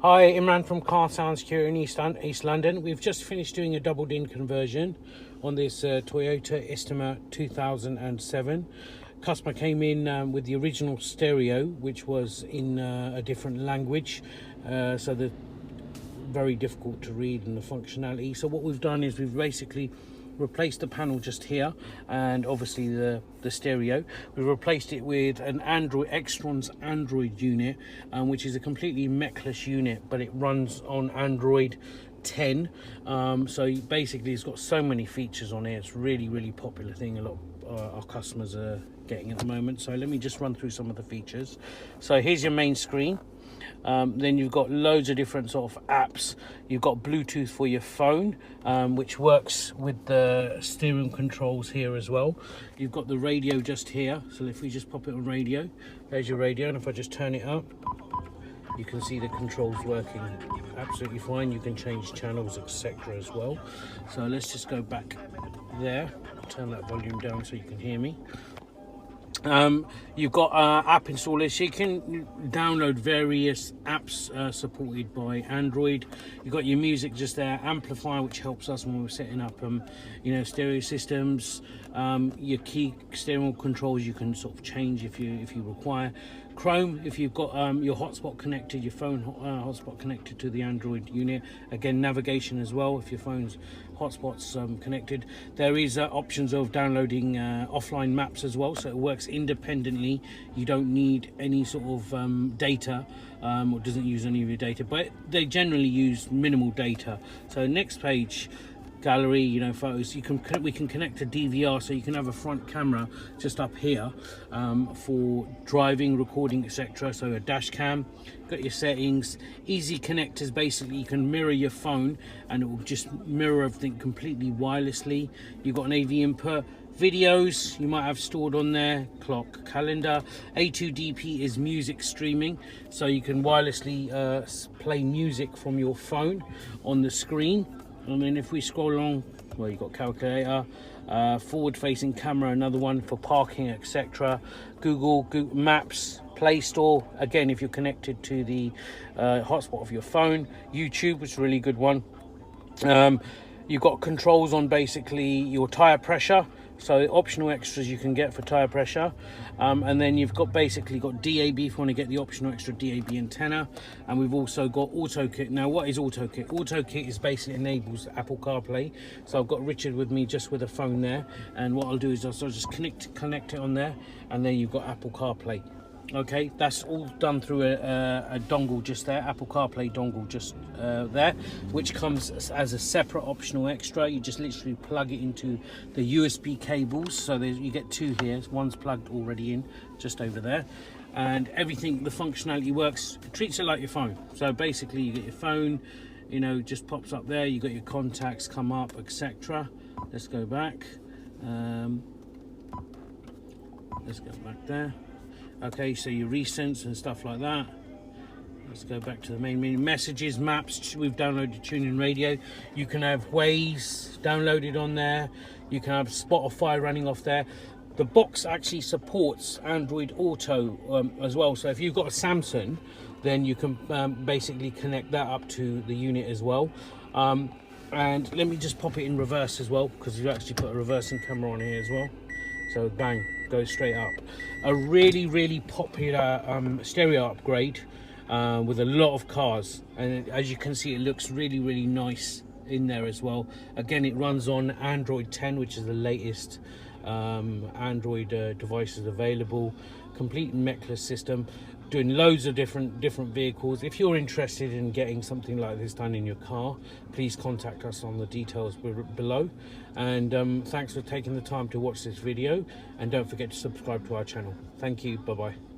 Hi, Imran from Car Sounds here in East London. We've just finished doing a doubled-in conversion on this Toyota Estima 2007. Customer came in with the original stereo, which was in a different language, so they're very difficult to read in the functionality. So what we've done is we've basically replaced the panel just here, and obviously the stereo. We've replaced it with an Android XTRONS Android unit, which is a completely mechless unit, but it runs on Android 10. So basically it's got so many features on it. It's really popular thing. A lot of our customers are getting at the moment. So let me just run through some of the features. So here's your main screen. Then you've got loads of different sort of apps. You've got Bluetooth for your phone, which works with the steering controls here as well. You've got the radio just here, so if we just pop it on radio, there's your radio, and if I just turn it up, you can see the controls working absolutely fine. You can change channels, etc. as well. So let's just go back there, turn that volume down so you can hear me. You've got app installers, so you can download various apps supported by Android. You've got your music just there, amplifier, which helps us when we're setting up stereo systems. Your key steering controls you can sort of change if you require. Chrome, if you've got your hotspot connected, your phone hotspot connected to the Android unit. Again, navigation as well if your phone's hotspot's connected. There is options of downloading offline maps as well, so it works independently. You don't need any sort of data, or doesn't use any of your data, but they generally use minimal data. So next page, gallery, photos. We can connect a DVR, so you can have a front camera just up here for driving, recording, etc. So a dash cam. Got your settings, easy connectors. Basically you can mirror your phone and it will just mirror everything completely wirelessly. You've got an AV input. Videos you might have stored on there, clock, calendar. A2DP is music streaming, so you can wirelessly play music from your phone on the screen. And then if we scroll along, well, you've got calculator, forward-facing camera, another one for parking, etc. Google Maps, Play Store, again if you're connected to the hotspot of your phone. YouTube, which is a really good one. You've got controls on basically your tire pressure, so optional extras you can get for tire pressure, and then you've got basically got DAB if you want to get the optional extra DAB antenna. And we've also got AutoKit. Now what is AutoKit? AutoKit is basically enables Apple CarPlay. So I've got Richard with me just with a phone there, and what I'll do is I'll just connect it on there, and then you've got Apple CarPlay. Okay, that's all done through a dongle just there, Apple CarPlay dongle just there, which comes as a separate optional extra. You just literally plug it into the USB cables. So you get two here, one's plugged already in just over there, and everything, the functionality works, it treats it like your phone. So basically you get your phone, just pops up there, you got your contacts come up, etc. Let's go back, let's go back there. Okay, so your recents and stuff like that. Let's go back to the main menu. Messages, maps, we've downloaded TuneIn Radio. You can have Waze downloaded on there. You can have Spotify running off there. The box actually supports Android Auto as well. So if you've got a Samsung, then you can basically connect that up to the unit as well. And let me just pop it in reverse as well, because we've actually put a reversing camera on here as well. So bang, goes straight up. A really popular stereo upgrade with a lot of cars, and as you can see it looks really nice in there as well. Again, it runs on Android 10, which is the latest Android devices available. Complete mechless system, doing loads of different vehicles. If you're interested in getting something like this done in your car, please contact us on the details below. And thanks for taking the time to watch this video, and don't forget to subscribe to our channel. Thank you. Bye bye.